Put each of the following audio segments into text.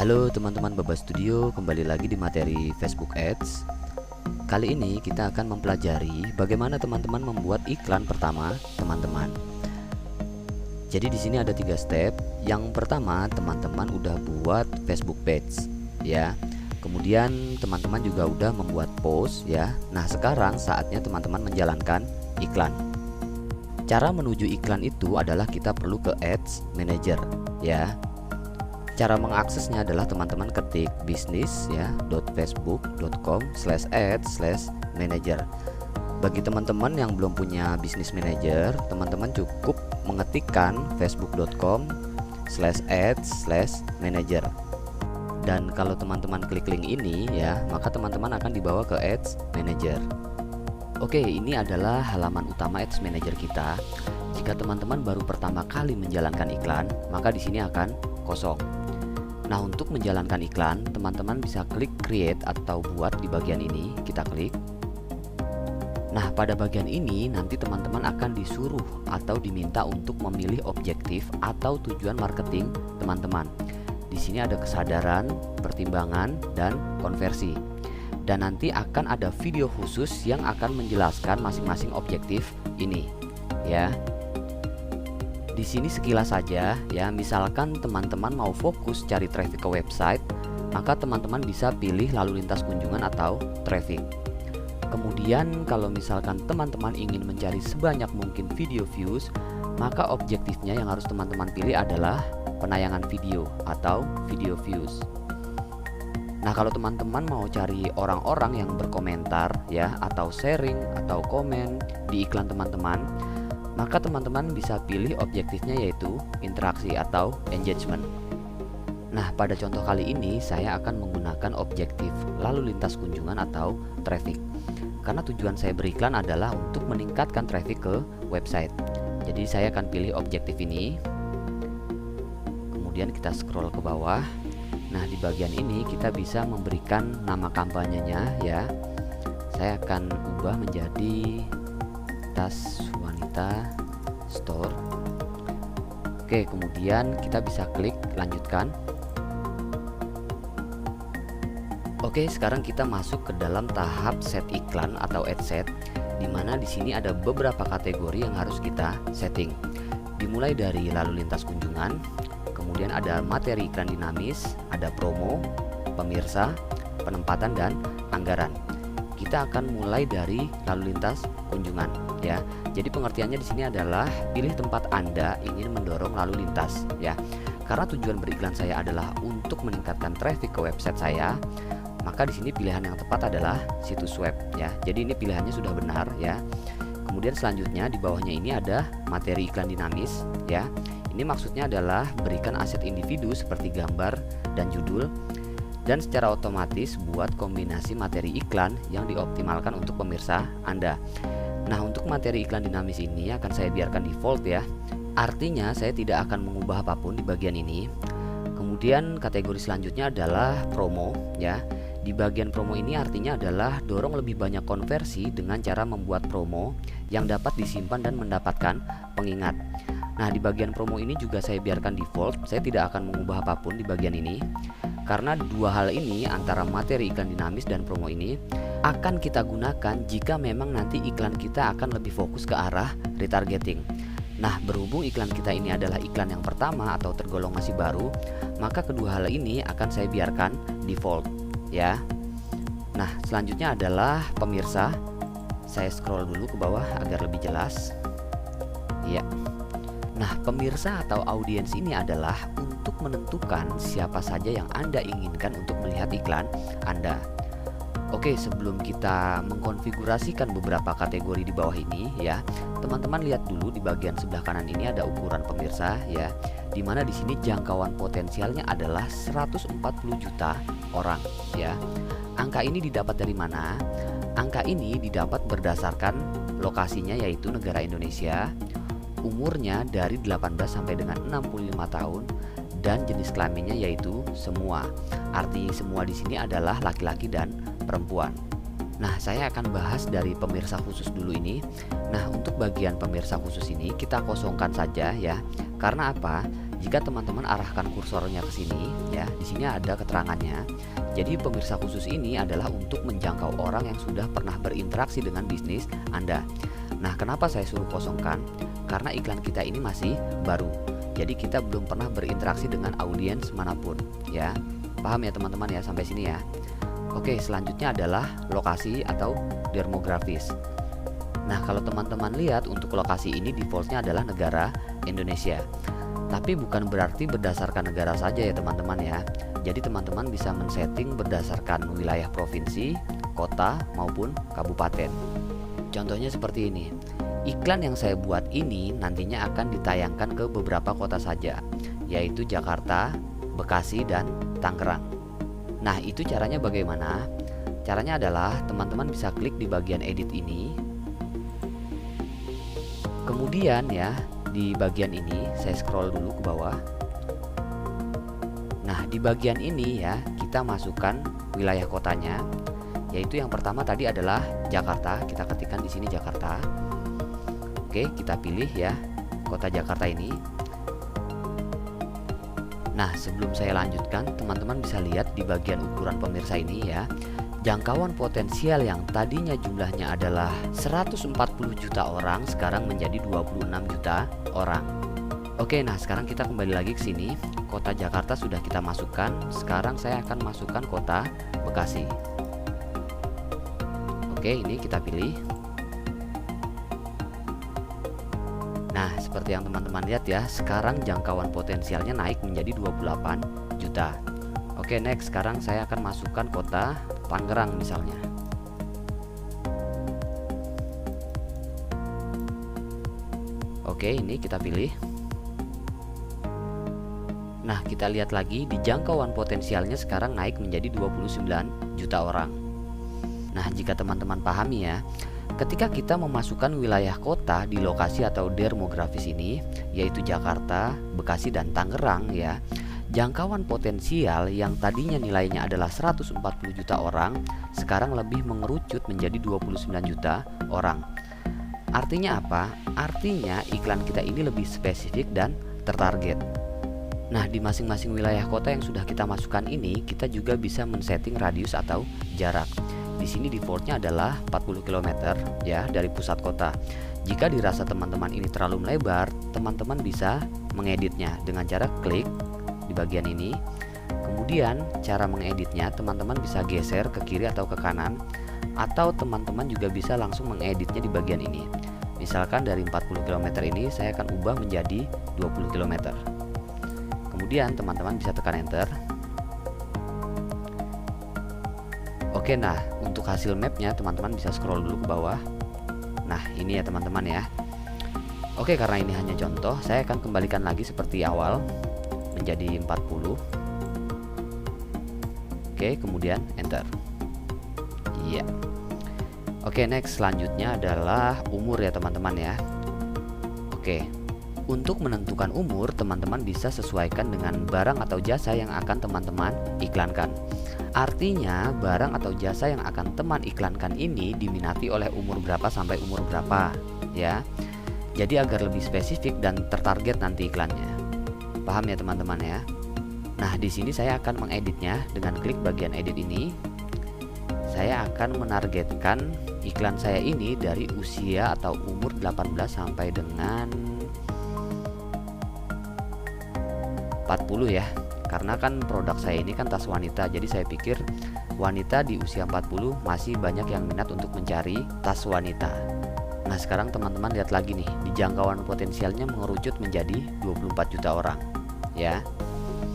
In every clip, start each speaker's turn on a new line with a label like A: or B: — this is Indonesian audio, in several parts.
A: Halo teman-teman Baba Studio, kembali lagi di materi Facebook Ads. Kali ini kita akan mempelajari bagaimana teman-teman membuat iklan pertama teman-teman. Jadi di sini ada 3 step. Yang pertama, teman-teman udah buat Facebook page ya. Kemudian teman-teman juga udah membuat post ya. Nah, sekarang saatnya teman-teman menjalankan iklan. Cara menuju iklan itu adalah kita perlu ke Ads Manager ya. Cara mengaksesnya adalah teman-teman ketik bisnis ya .facebook.com/ads/manager. Bagi teman-teman yang belum punya bisnis manager, teman-teman cukup mengetikkan facebook.com/ads/manager. Dan kalau teman-teman klik link ini ya, maka teman-teman akan dibawa ke Ads Manager. Oke, ini adalah halaman utama Ads Manager kita. Jika teman-teman baru pertama kali menjalankan iklan, maka di sini akan kosong. Nah, untuk menjalankan iklan, teman-teman bisa klik create atau buat di bagian ini, kita klik. Nah, pada bagian ini nanti teman-teman akan disuruh atau diminta untuk memilih objektif atau tujuan marketing teman-teman. Di sini ada kesadaran, pertimbangan, dan konversi. Dan nanti akan ada video khusus yang akan menjelaskan masing-masing objektif ini ya. Di sini sekilas saja ya, misalkan teman-teman mau fokus cari traffic ke website, maka teman-teman bisa pilih lalu lintas kunjungan atau traffic. Kemudian kalau misalkan teman-teman ingin mencari sebanyak mungkin video views, maka objektifnya yang harus teman-teman pilih adalah penayangan video atau video views. Nah, kalau teman-teman mau cari orang-orang yang berkomentar ya, atau sharing atau komen di iklan teman-teman, maka teman-teman bisa pilih objektifnya yaitu interaksi atau engagement. Nah, pada contoh kali ini saya akan menggunakan objektif lalu lintas kunjungan atau traffic. Karena tujuan saya beriklan adalah untuk meningkatkan traffic ke website. Jadi saya akan pilih objektif ini. Kemudian kita scroll ke bawah. Nah, di bagian ini kita bisa memberikan nama kampanyenya ya. Saya akan ubah menjadi tas wanita store. Oke, kemudian kita bisa klik lanjutkan. Oke, sekarang kita masuk ke dalam tahap set iklan atau ad set, di mana di sini ada beberapa kategori yang harus kita setting. Dimulai dari lalu lintas kunjungan, kemudian ada materi iklan dinamis, ada promo, pemirsa, penempatan, dan anggaran. Kita akan mulai dari lalu lintas kunjungan ya. Jadi pengertiannya di sini adalah pilih tempat Anda ingin mendorong lalu lintas ya. Karena tujuan beriklan saya adalah untuk meningkatkan traffic ke website saya, maka di sini pilihan yang tepat adalah situs web ya. Jadi ini pilihannya sudah benar ya. Kemudian selanjutnya di bawahnya ini ada materi iklan dinamis ya. Ini maksudnya adalah berikan aset individu seperti gambar dan judul, dan secara otomatis buat kombinasi materi iklan yang dioptimalkan untuk pemirsa Anda. Nah, untuk materi iklan dinamis ini akan saya biarkan default ya. Artinya saya tidak akan mengubah apapun di bagian ini. Kemudian kategori selanjutnya adalah promo ya. Di bagian promo ini artinya adalah dorong lebih banyak konversi dengan cara membuat promo yang dapat disimpan dan mendapatkan pengingat. Nah, di bagian promo ini juga saya biarkan default. Saya tidak akan mengubah apapun di bagian ini. Karena dua hal ini antara materi iklan dinamis dan promo ini akan kita gunakan jika memang nanti iklan kita akan lebih fokus ke arah retargeting. Nah, berhubung iklan kita ini adalah iklan yang pertama atau tergolong masih baru, maka kedua hal ini akan saya biarkan default ya. Nah, selanjutnya adalah pemirsa. Saya scroll dulu ke bawah agar lebih jelas ya. Nah, pemirsa atau audiens ini adalah untuk menentukan siapa saja yang Anda inginkan untuk melihat iklan Anda. Oke, sebelum kita mengkonfigurasikan beberapa kategori di bawah ini ya, teman-teman lihat dulu di bagian sebelah kanan ini ada ukuran pemirsa ya, dimana di sini jangkauan potensialnya adalah 140 juta orang ya. Angka ini didapat dari mana? Angka ini didapat berdasarkan lokasinya yaitu negara Indonesia, umurnya dari 18 sampai dengan 65 tahun, dan jenis kelaminnya yaitu semua. Arti semua di sini adalah laki-laki dan perempuan. Nah, saya akan bahas dari pemirsa khusus dulu ini. Nah, untuk bagian pemirsa khusus ini kita kosongkan saja ya. Karena apa? jika teman-teman arahkan kursornya ke sini, ya, di sini ada keterangannya. Jadi pemirsa khusus ini adalah untuk menjangkau orang yang sudah pernah berinteraksi dengan bisnis Anda. Nah, kenapa saya suruh kosongkan? Karena iklan kita ini masih baru. Jadi kita belum pernah berinteraksi dengan audiens manapun, ya. Paham ya teman-teman ya sampai sini ya. Oke, selanjutnya adalah lokasi atau demografis. Nah, kalau teman-teman lihat untuk lokasi ini defaultnya adalah negara Indonesia. Tapi bukan berarti berdasarkan negara saja ya teman-teman ya. Jadi teman-teman bisa men-setting berdasarkan wilayah provinsi, kota maupun kabupaten. Contohnya seperti ini. Iklan yang saya buat ini nantinya akan ditayangkan ke beberapa kota saja, yaitu Jakarta, Bekasi, dan Tangerang. Nah, itu caranya bagaimana? Caranya adalah teman-teman bisa klik di bagian edit ini. Kemudian ya, di bagian ini saya scroll dulu ke bawah. Nah, di bagian ini ya, kita masukkan wilayah kotanya, yaitu yang pertama tadi adalah Jakarta. Kita ketikkan di sini Jakarta. Oke, kita pilih ya kota Jakarta ini. Nah, sebelum saya lanjutkan, teman-teman bisa lihat di bagian ukuran pemirsa ini ya. Jangkauan potensial yang tadinya jumlahnya adalah 140 juta orang sekarang menjadi 26 juta orang. Oke, nah sekarang kita kembali lagi ke sini. Kota Jakarta sudah kita masukkan. Sekarang saya akan masukkan kota Bekasi. Oke, ini kita pilih. Nah, seperti yang teman-teman lihat ya, sekarang jangkauan potensialnya naik menjadi 28 juta. Oke, next, sekarang saya akan masukkan kota Tangerang misalnya. Oke, ini kita pilih. Nah, kita lihat lagi di jangkauan potensialnya sekarang naik menjadi 29 juta orang. Nah, jika teman-teman pahami ya, ketika kita memasukkan wilayah kota di lokasi atau demografis ini, yaitu Jakarta, Bekasi, dan Tangerang ya, jangkauan potensial yang tadinya nilainya adalah 140 juta orang, sekarang lebih mengerucut menjadi 29 juta orang. Artinya apa? Artinya iklan kita ini lebih spesifik dan tertarget. Nah, di masing-masing wilayah kota yang sudah kita masukkan ini, kita juga bisa men-setting radius atau jarak. Di sini defaultnya adalah 40 km ya dari pusat kota. Jika dirasa teman-teman ini terlalu melebar, teman-teman bisa mengeditnya dengan cara klik di bagian ini. Kemudian cara mengeditnya teman-teman bisa geser ke kiri atau ke kanan, atau teman-teman juga bisa langsung mengeditnya di bagian ini. Misalkan dari 40 km ini saya akan ubah menjadi 20 km. Kemudian teman-teman bisa tekan enter. Oke, nah untuk hasil mapnya teman-teman bisa scroll dulu ke bawah. Nah, ini ya teman-teman ya. Oke, karena ini hanya contoh, saya akan kembalikan lagi seperti awal menjadi 40. Oke, kemudian enter. Iya. Oke, next, selanjutnya adalah umur ya teman-teman ya. Oke, untuk menentukan umur teman-teman bisa sesuaikan dengan barang atau jasa yang akan teman-teman iklankan. Artinya barang atau jasa yang akan teman iklankan ini diminati oleh umur berapa sampai umur berapa ya. Jadi agar lebih spesifik dan tertarget nanti iklannya. Paham ya teman-teman ya. Nah, di sini saya akan mengeditnya dengan klik bagian edit ini. Saya akan menargetkan iklan saya ini dari usia atau umur 18 sampai dengan 40 ya. Karena kan produk saya ini kan tas wanita, jadi saya pikir wanita di usia 40 masih banyak yang minat untuk mencari tas wanita. Nah, sekarang teman-teman lihat lagi nih, di jangkauan potensialnya mengerucut menjadi 24 juta orang ya.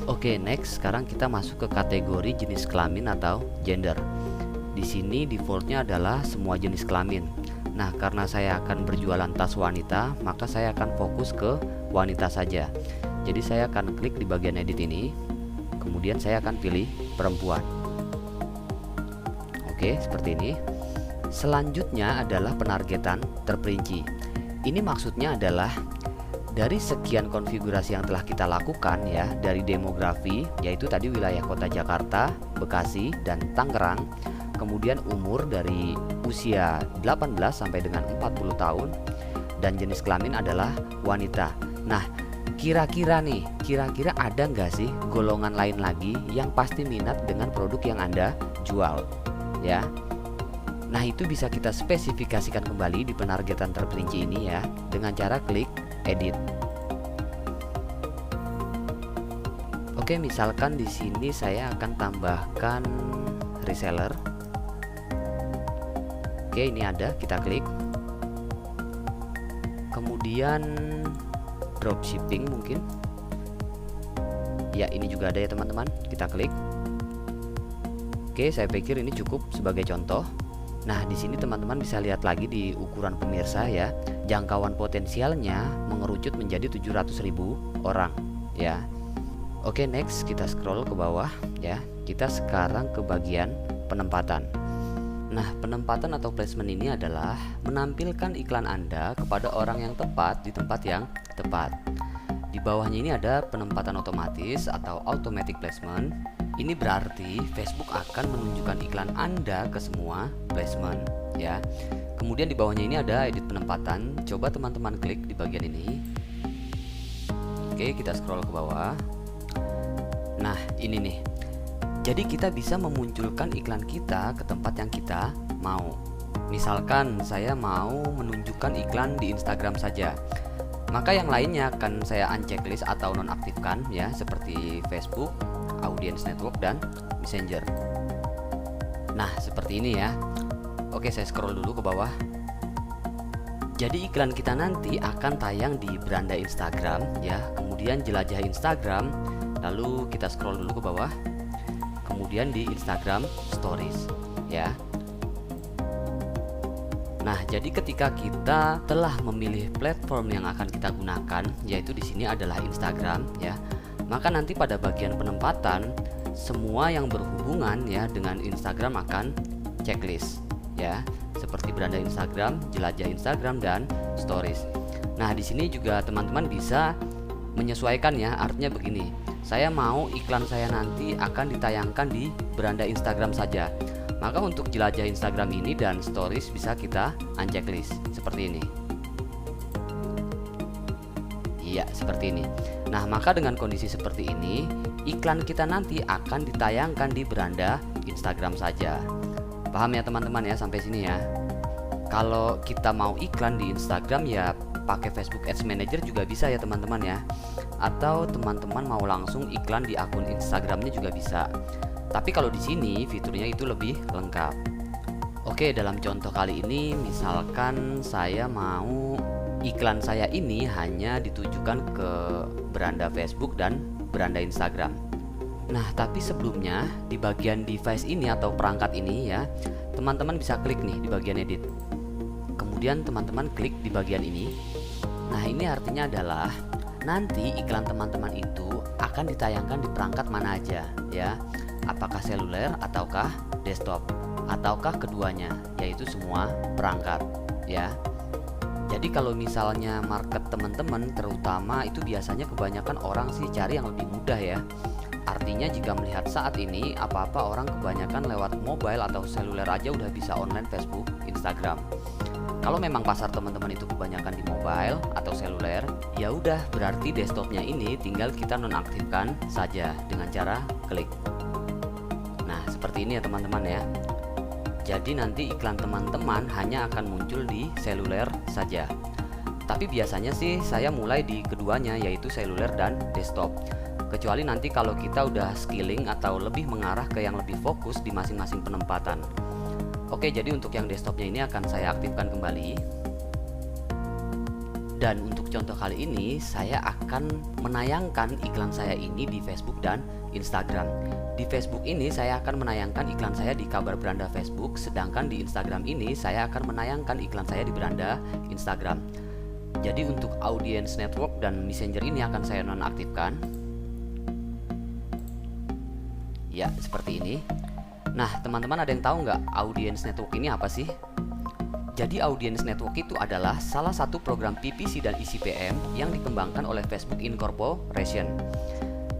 A: Oke, next, sekarang kita masuk ke kategori jenis kelamin atau gender. Di sini defaultnya adalah semua jenis kelamin. Nah, karena saya akan berjualan tas wanita, maka saya akan fokus ke wanita saja. Jadi saya akan klik di bagian edit ini, kemudian saya akan pilih perempuan. Oke, seperti ini. Selanjutnya adalah penargetan terperinci. Ini maksudnya adalah dari sekian konfigurasi yang telah kita lakukan ya, dari demografi, yaitu tadi wilayah kota Jakarta, Bekasi, dan Tangerang, kemudian umur dari usia 18 sampai dengan 40 tahun, dan jenis kelamin adalah wanita. Nah, kira-kira ada nggak sih golongan lain lagi yang pasti minat dengan produk yang Anda jual, ya. Nah, itu bisa kita spesifikasikan kembali di penargetan terperinci ini ya, dengan cara klik edit. Oke, misalkan di sini saya akan tambahkan reseller. Oke, ini ada, kita klik. Kemudian dropshipping mungkin. Ya, ini juga ada ya teman-teman, kita klik. Oke, saya pikir ini cukup sebagai contoh. Nah, di sini teman-teman bisa lihat lagi di ukuran pemirsa ya, jangkauan potensialnya mengerucut menjadi 700.000 orang ya. Oke, next kita scroll ke bawah ya. Kita sekarang ke bagian penempatan. Nah, penempatan atau placement ini adalah menampilkan iklan Anda kepada orang yang tepat di tempat yang tepat. Di bawahnya ini ada penempatan otomatis atau automatic placement. Ini berarti Facebook akan menunjukkan iklan Anda ke semua placement ya. Kemudian di bawahnya ini ada edit penempatan. Coba teman-teman klik di bagian ini. Oke, kita scroll ke bawah. Nah, ini nih. Jadi kita bisa memunculkan iklan kita ke tempat yang kita mau. Misalkan saya mau menunjukkan iklan di Instagram saja. Maka yang lainnya akan saya unchecklist atau nonaktifkan ya, seperti Facebook, Audience Network, dan Messenger. Nah, seperti ini ya. Oke, saya scroll dulu ke bawah. Jadi iklan kita nanti akan tayang di beranda Instagram ya. Kemudian jelajah Instagram. Lalu kita scroll dulu ke bawah. Kemudian di Instagram Stories ya. Nah, jadi ketika kita telah memilih platform yang akan kita gunakan, yaitu di sini adalah Instagram ya, maka nanti pada bagian penempatan semua yang berhubungan ya dengan Instagram akan checklist ya, seperti beranda Instagram, jelajah Instagram, dan Stories. Nah, di sini juga teman-teman bisa menyesuaikan ya, artinya begini. Saya mau iklan saya nanti akan ditayangkan di beranda Instagram saja. Maka untuk jelajah Instagram ini dan Stories bisa kita unchecklist seperti ini. Iya, seperti ini. Nah, maka dengan kondisi seperti ini, iklan kita nanti akan ditayangkan di beranda Instagram saja. Paham ya teman-teman ya sampai sini ya. Kalau kita mau iklan di Instagram ya pakai Facebook Ads Manager juga bisa ya teman-teman ya. Atau teman-teman mau langsung iklan di akun Instagramnya juga bisa. Tapi kalau di sini fiturnya itu lebih lengkap. Oke, dalam contoh kali ini misalkan saya mau iklan saya ini hanya ditujukan ke beranda Facebook dan beranda Instagram. Nah, tapi sebelumnya di bagian device ini atau perangkat ini ya, teman-teman bisa klik nih di bagian edit. Kemudian teman-teman klik di bagian ini. Nah, ini artinya adalah nanti iklan teman-teman itu akan ditayangkan di perangkat mana aja ya. Apakah seluler ataukah desktop ataukah keduanya, yaitu semua perangkat ya. Jadi kalau misalnya market teman-teman terutama itu biasanya kebanyakan orang sih cari yang lebih mudah ya. Artinya jika melihat saat ini apa-apa orang kebanyakan lewat mobile atau seluler aja udah bisa online Facebook, Instagram. Kalau memang pasar teman-teman itu kebanyakan di mobile atau seluler, ya udah berarti desktopnya ini tinggal kita nonaktifkan saja dengan cara klik. Nah, seperti ini ya teman-teman ya. Jadi nanti iklan teman-teman hanya akan muncul di seluler saja. Tapi biasanya sih saya mulai di keduanya, yaitu seluler dan desktop. Kecuali nanti kalau kita udah skilling atau lebih mengarah ke yang lebih fokus di masing-masing penempatan. Oke, jadi untuk yang desktopnya ini akan saya aktifkan kembali. Dan untuk contoh kali ini saya akan menayangkan iklan saya ini di Facebook dan Instagram. Di Facebook ini saya akan menayangkan iklan saya di kabar beranda Facebook, sedangkan di Instagram ini saya akan menayangkan iklan saya di beranda Instagram. Jadi untuk Audience Network dan Messenger ini akan saya nonaktifkan. Ya, seperti ini. Nah, teman-teman ada yang tahu nggak Audience Network ini apa sih? Jadi Audience Network itu adalah salah satu program PPC dan ICPM yang dikembangkan oleh Facebook Incorporation.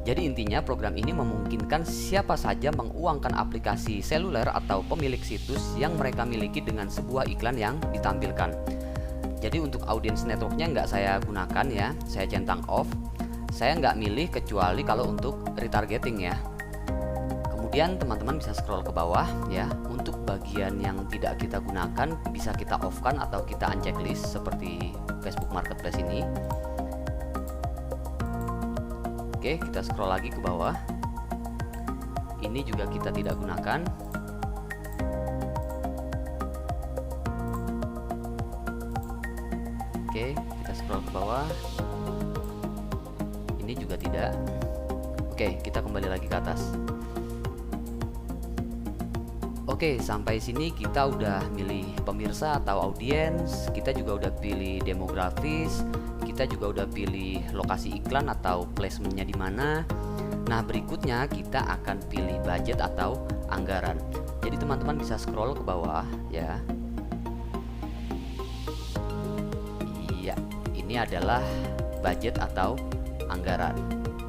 A: Jadi intinya program ini memungkinkan siapa saja menguangkan aplikasi seluler atau pemilik situs yang mereka miliki dengan sebuah iklan yang ditampilkan. Jadi untuk Audience Networknya nggak saya gunakan ya, saya centang off. Saya nggak milih kecuali kalau untuk retargeting ya. Kemudian teman-teman bisa scroll ke bawah ya. Untuk bagian yang tidak kita gunakan bisa kita off kan atau kita unchecklist seperti Facebook Marketplace ini. Oke, kita scroll lagi ke bawah. Ini juga kita tidak gunakan. Oke, kita scroll ke bawah. Ini juga tidak. Oke, kita kembali lagi ke atas. Oke, sampai sini kita udah milih pemirsa atau audiens, kita juga udah pilih demografis, kita juga udah pilih lokasi iklan atau placementnya di mana. Nah, berikutnya kita akan pilih budget atau anggaran. Jadi teman-teman bisa scroll ke bawah ya. Iya, ini adalah budget atau anggaran.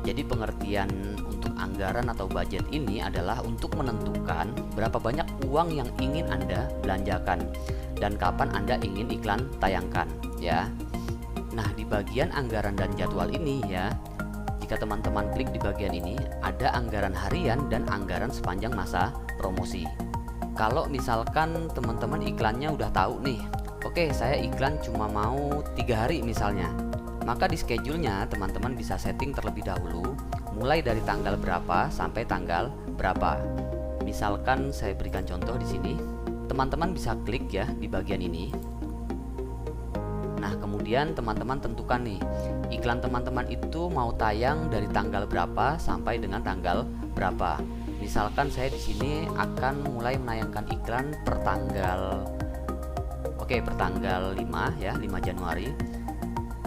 A: Jadi pengertian untuk anggaran atau budget ini adalah untuk menentukan berapa banyak uang yang ingin Anda belanjakan dan kapan Anda ingin iklan tayangkan ya. Nah, di bagian anggaran dan jadwal ini ya, jika teman-teman klik di bagian ini, ada anggaran harian dan anggaran sepanjang masa promosi. Kalau misalkan teman-teman iklannya udah tahu nih, oke, saya iklan cuma mau 3 hari misalnya, maka di schedule-nya teman-teman bisa setting terlebih dahulu mulai dari tanggal berapa sampai tanggal berapa. Misalkan saya berikan contoh di sini, teman-teman bisa klik ya di bagian ini. Nah, kemudian teman-teman tentukan nih, iklan teman-teman itu mau tayang dari tanggal berapa sampai dengan tanggal berapa. Misalkan saya di sini akan mulai menayangkan iklan per tanggal 5 ya, 5 Januari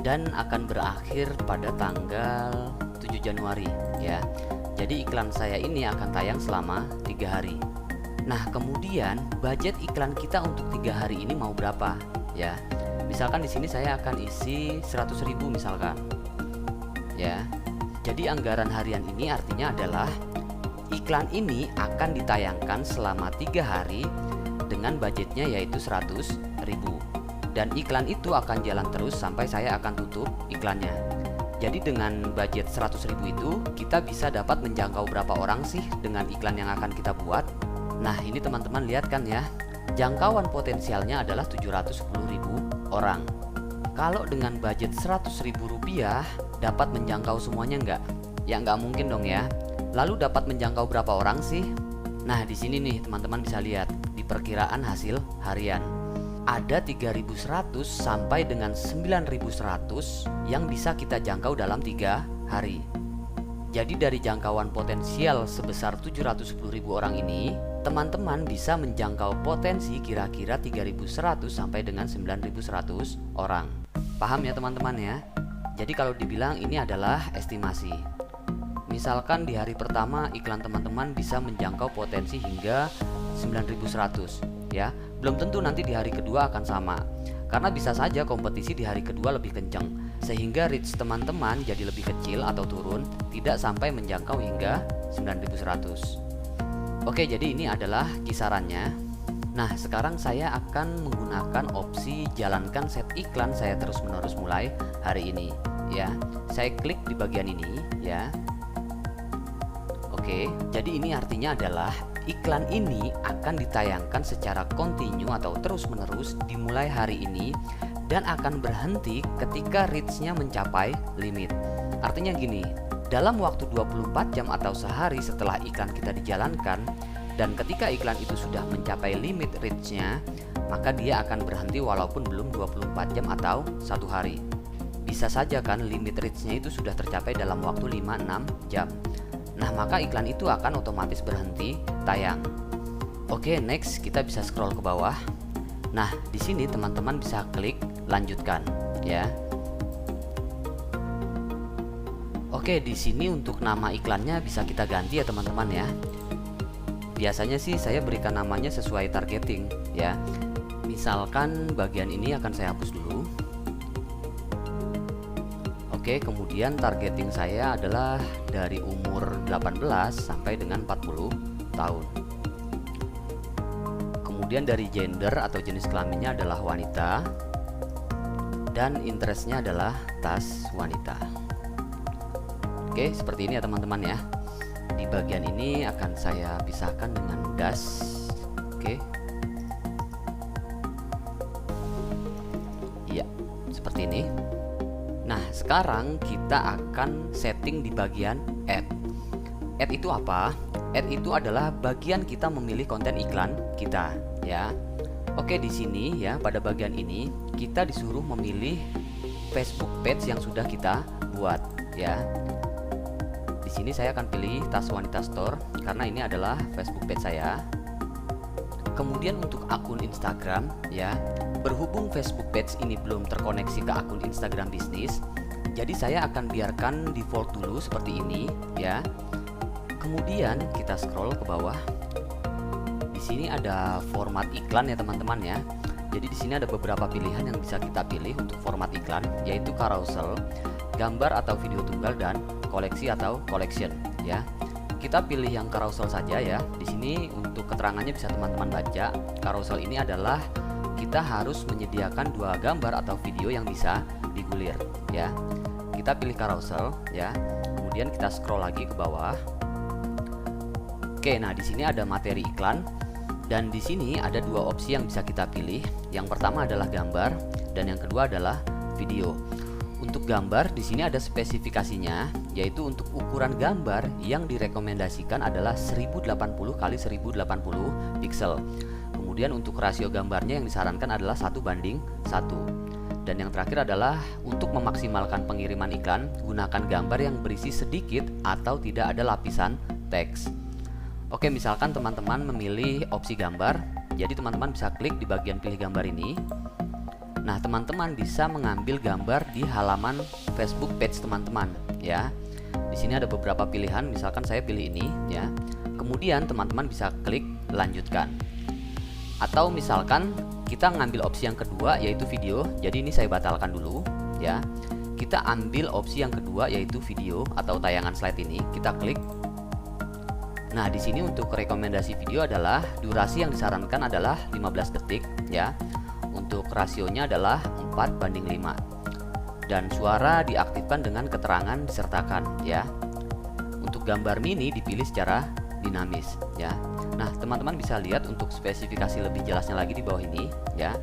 A: dan akan berakhir pada tanggal 7 Januari ya. Jadi iklan saya ini akan tayang selama 3 hari. Nah, kemudian budget iklan kita untuk 3 hari ini mau berapa ya. Misalkan di sini saya akan isi 100.000 misalkan ya. Jadi anggaran harian ini artinya adalah iklan ini akan ditayangkan selama 3 hari dengan budgetnya yaitu 100.000. Dan iklan itu akan jalan terus sampai saya akan tutup iklannya. Jadi dengan budget 100.000 itu kita bisa dapat menjangkau berapa orang sih dengan iklan yang akan kita buat. Nah, ini teman-teman lihat kan ya, jangkauan potensialnya adalah 710.000 orang. Kalau dengan budget 100.000 rupiah dapat menjangkau semuanya nggak? Ya nggak mungkin dong ya. Lalu dapat menjangkau berapa orang sih? Nah, di sini nih teman-teman bisa lihat di perkiraan hasil harian. Ada 3.100 sampai dengan 9.100 yang bisa kita jangkau dalam 3 hari. Jadi dari jangkauan potensial sebesar 710.000 orang ini, teman-teman bisa menjangkau potensi kira-kira 3.100 sampai dengan 9.100 orang. Paham ya teman-teman ya? Jadi kalau dibilang ini adalah estimasi. Misalkan di hari pertama iklan teman-teman bisa menjangkau potensi hingga 9.100 ya. Belum tentu nanti di hari kedua akan sama, karena bisa saja kompetisi di hari kedua lebih kencang sehingga reach teman-teman jadi lebih kecil atau turun, tidak sampai menjangkau hingga 9.100. Oke, jadi ini adalah kisarannya. Nah, sekarang saya akan menggunakan opsi jalankan set iklan saya terus-menerus mulai hari ini ya. Saya klik di bagian ini ya. Oke, jadi ini artinya adalah iklan ini akan ditayangkan secara kontinu atau terus-menerus dimulai hari ini dan akan berhenti ketika reach-nya mencapai limit. Artinya gini, dalam waktu 24 jam atau sehari setelah iklan kita dijalankan dan ketika iklan itu sudah mencapai limit reach-nya, maka dia akan berhenti walaupun belum 24 jam atau 1 hari. Bisa saja kan limit reach-nya itu sudah tercapai dalam waktu 5-6 jam. Nah, maka iklan itu akan otomatis berhenti tayang. Oke, next kita bisa scroll ke bawah. Nah, di sini teman-teman bisa klik lanjutkan ya. Oke, di sini untuk nama iklannya bisa kita ganti ya teman-teman ya. Biasanya sih saya berikan namanya sesuai targeting ya. Misalkan bagian ini akan saya hapus dulu. Oke, kemudian targeting saya adalah dari umur 18 sampai dengan 40 tahun. Kemudian dari gender atau jenis kelaminnya adalah wanita. Dan interestnya adalah tas wanita. Oke, seperti ini ya teman-teman ya. Di bagian ini akan saya pisahkan dengan das. Oke. Iya, seperti ini. Nah, sekarang kita akan setting di bagian add. Add itu apa? Add itu adalah bagian kita memilih konten iklan kita, ya. Oke, di sini ya, pada bagian ini kita disuruh memilih Facebook page yang sudah kita buat, ya. Di sini saya akan pilih Tas Wanita Store karena ini adalah Facebook page saya. Kemudian untuk akun Instagram, ya, berhubung Facebook page ini belum terkoneksi ke akun Instagram bisnis, jadi saya akan biarkan default dulu seperti ini, ya. Kemudian kita scroll ke bawah. Di sini ada format iklan ya teman-teman ya. Jadi di sini ada beberapa pilihan yang bisa kita pilih untuk format iklan, yaitu carousel, gambar atau video tunggal, dan koleksi atau collection, ya. Kita pilih yang carousel saja ya. Di sini untuk keterangannya bisa teman-teman baca. Carousel ini adalah kita harus menyediakan 2 gambar atau video yang bisa digulir, ya. Kita pilih carousel ya. Kemudian kita scroll lagi ke bawah. Oke, nah di sini ada materi iklan dan di sini ada 2 opsi yang bisa kita pilih. Yang pertama adalah gambar dan yang kedua adalah video. Untuk gambar di sini ada spesifikasinya, yaitu untuk ukuran gambar yang direkomendasikan adalah 1080 x 1080 pixel. Kemudian untuk rasio gambarnya yang disarankan adalah 1:1. Dan yang terakhir adalah untuk memaksimalkan pengiriman iklan, gunakan gambar yang berisi sedikit atau tidak ada lapisan teks. Oke, misalkan teman-teman memilih opsi gambar, jadi teman-teman bisa klik di bagian pilih gambar ini. Nah, teman-teman bisa mengambil gambar di halaman Facebook page teman-teman, ya. Di sini ada beberapa pilihan, misalkan saya pilih ini, ya. Kemudian teman-teman bisa klik lanjutkan. Atau misalkan kita ngambil opsi yang kedua yaitu video, jadi ini saya batalkan dulu, ya. Kita ambil opsi yang kedua yaitu video atau tayangan slide ini, kita klik. Nah, di sini untuk rekomendasi video adalah durasi yang disarankan adalah 15 detik, ya. Untuk rasionya adalah 4:5. Dan suara diaktifkan dengan keterangan disertakan, ya. Untuk gambar mini dipilih secara dinamis, ya. Nah, teman-teman bisa lihat untuk spesifikasi lebih jelasnya lagi di bawah ini, ya.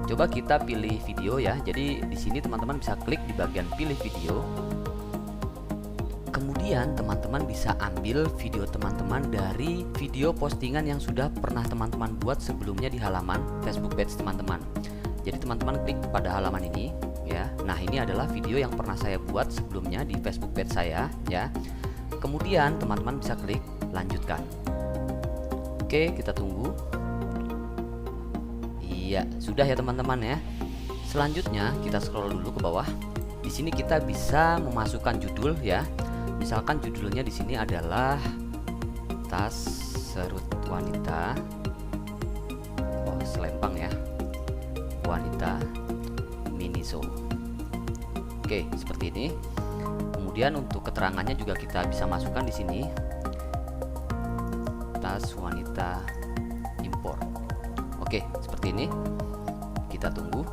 A: Coba kita pilih video ya. Jadi di sini teman-teman bisa klik di bagian pilih video. Kemudian teman-teman bisa ambil video teman-teman dari video postingan yang sudah pernah teman-teman buat sebelumnya di halaman Facebook page teman-teman. Jadi teman-teman klik pada halaman ini, ya. Nah, ini adalah video yang pernah saya buat sebelumnya di Facebook page saya, ya. Kemudian teman-teman bisa klik lanjutkan. Oke, kita tunggu. Iya, sudah ya teman-teman ya. Selanjutnya kita scroll dulu ke bawah. Di sini kita bisa memasukkan judul ya. Misalkan judulnya di sini adalah Tas Serut Wanita. Oh, selempang ya. Wanita Miniso. Oke, seperti ini. Kemudian untuk keterangannya juga kita bisa masukkan di sini. Tas wanita impor. Oke, seperti ini. Kita tunggu.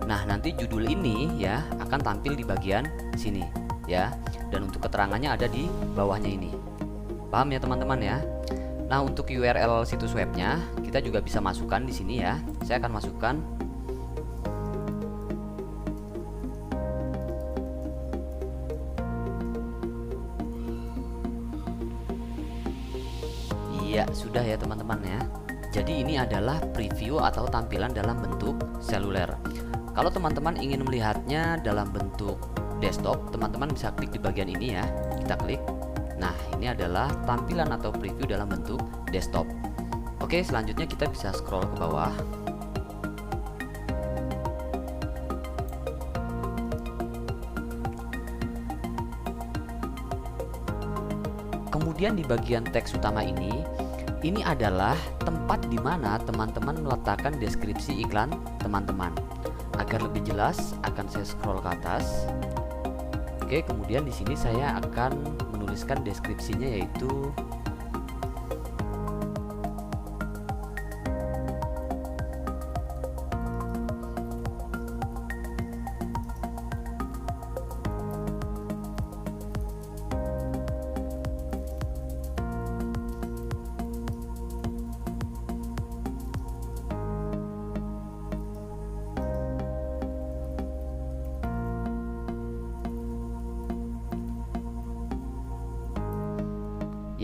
A: Nah, nanti judul ini ya akan tampil di bagian sini ya. Dan untuk keterangannya ada di bawahnya ini. Paham ya teman-teman ya? Nah, untuk URL situs webnya kita juga bisa masukkan di sini ya. Saya akan masukkan. Iya, sudah ya teman-teman ya. Jadi ini adalah preview atau tampilan dalam bentuk seluler. Kalau teman-teman ingin melihatnya dalam bentuk desktop, teman-teman bisa klik di bagian ini ya. Kita klik. Nah, ini adalah tampilan atau preview dalam bentuk desktop. Oke, selanjutnya kita bisa scroll ke bawah. Kemudian di bagian teks utama ini adalah tempat di mana teman-teman meletakkan deskripsi iklan teman-teman. Agar lebih jelas, akan saya scroll ke atas. Oke, kemudian di sini saya akan menuliskan deskripsinya yaitu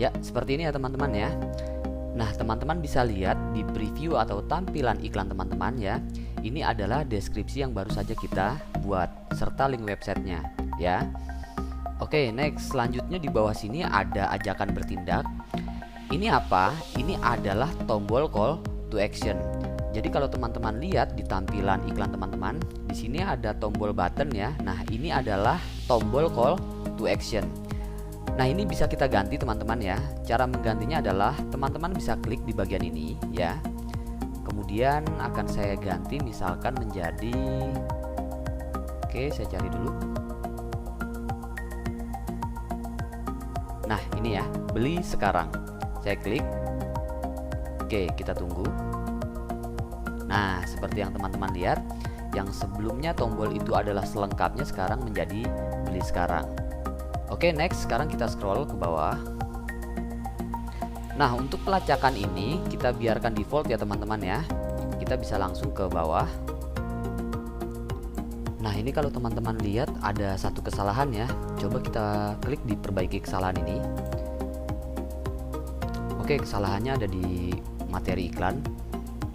A: Ya, seperti ini ya teman-teman ya. Nah, teman-teman bisa lihat di preview atau tampilan iklan teman-teman ya. Ini adalah deskripsi yang baru saja kita buat serta link websitenya ya. Oke, next, selanjutnya di bawah sini ada ajakan bertindak. Ini apa? Ini adalah tombol call to action. Jadi kalau teman-teman lihat di tampilan iklan teman-teman, di sini ada tombol button ya. Nah, ini adalah tombol call to action. Nah, ini bisa kita ganti teman-teman ya. Cara menggantinya adalah teman-teman bisa klik di bagian ini ya. Kemudian akan saya ganti misalkan menjadi, oke, saya cari dulu. Nah, ini ya, beli sekarang. Saya klik. Oke, kita tunggu. Nah, seperti yang teman-teman lihat, yang sebelumnya tombol itu adalah selengkapnya sekarang menjadi beli sekarang. Oke, next, sekarang kita scroll ke bawah. Nah, untuk pelacakan ini kita biarkan default ya teman-teman ya. Kita bisa langsung ke bawah. Nah, ini kalau teman-teman lihat ada satu kesalahan ya. Coba kita klik di perbaiki kesalahan ini. Oke, kesalahannya ada di materi iklan.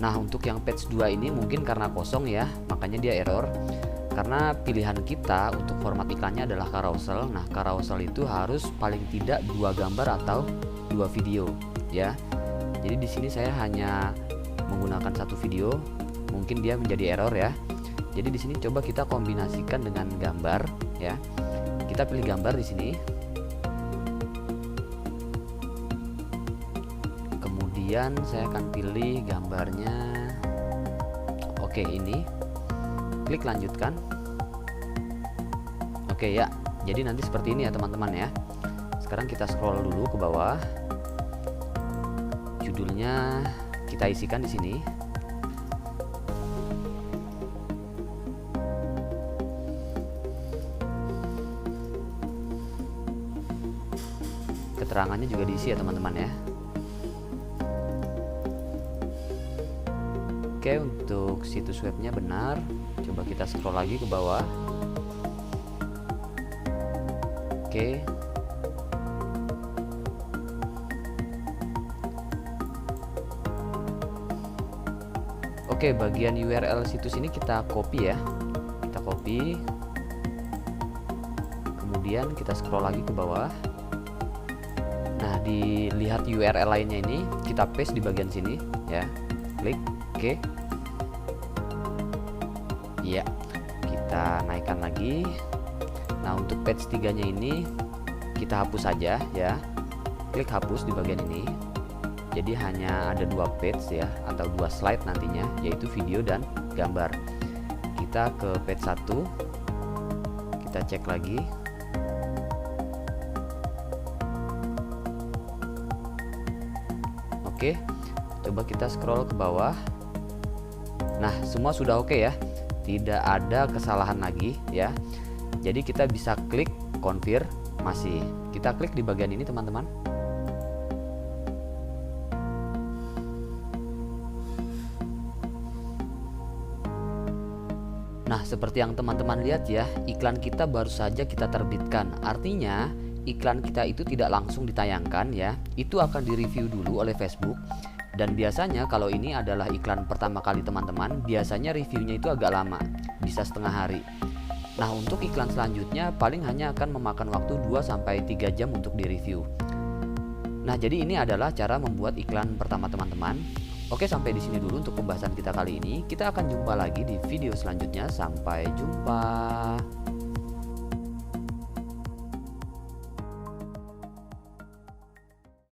A: Nah, untuk yang page 2 ini mungkin karena kosong ya, makanya dia error. Karena pilihan kita untuk format iklannya adalah carousel. Nah, carousel itu harus paling tidak 2 gambar atau 2 video ya. Jadi di sini saya hanya menggunakan 1 video, mungkin dia menjadi error ya. Jadi di sini coba kita kombinasikan dengan gambar ya. Kita pilih gambar di sini. Kemudian saya akan pilih gambarnya. Oke, ini. Klik lanjutkan. Oke ya, jadi nanti seperti ini ya teman-teman ya. Sekarang kita scroll dulu ke bawah. Judulnya kita isikan di sini. Keterangannya juga diisi ya teman-teman ya. Oke, untuk situs webnya benar. Coba kita scroll lagi ke bawah. Oke. Oke, bagian URL situs ini kita copy ya. Kita copy. Kemudian kita scroll lagi ke bawah. Nah, dilihat URL lainnya ini, kita paste di bagian sini ya. Klik. Oke. Iya, kita naikkan lagi. Nah, untuk page 3-nya ini kita hapus saja ya. Klik hapus di bagian ini. Jadi hanya ada 2 page ya, atau 2 slide nantinya, yaitu video dan gambar. Kita ke page 1. Kita cek lagi. Oke. Coba kita scroll ke bawah. Nah, semua sudah oke ya. Tidak ada kesalahan lagi ya. Jadi kita bisa klik konfirmasi. Kita klik di bagian ini teman-teman. Nah, seperti yang teman-teman lihat ya, iklan kita baru saja kita terbitkan. Artinya iklan kita itu tidak langsung ditayangkan ya. Itu akan direview dulu oleh Facebook. Dan biasanya kalau ini adalah iklan pertama kali teman-teman, biasanya reviewnya itu agak lama, bisa setengah hari. Nah, untuk iklan selanjutnya paling hanya akan memakan waktu 2-3 jam untuk direview. Nah, jadi ini adalah cara membuat iklan pertama teman-teman. Oke, sampai di sini dulu untuk pembahasan kita kali ini. Kita akan jumpa lagi di video selanjutnya. Sampai jumpa.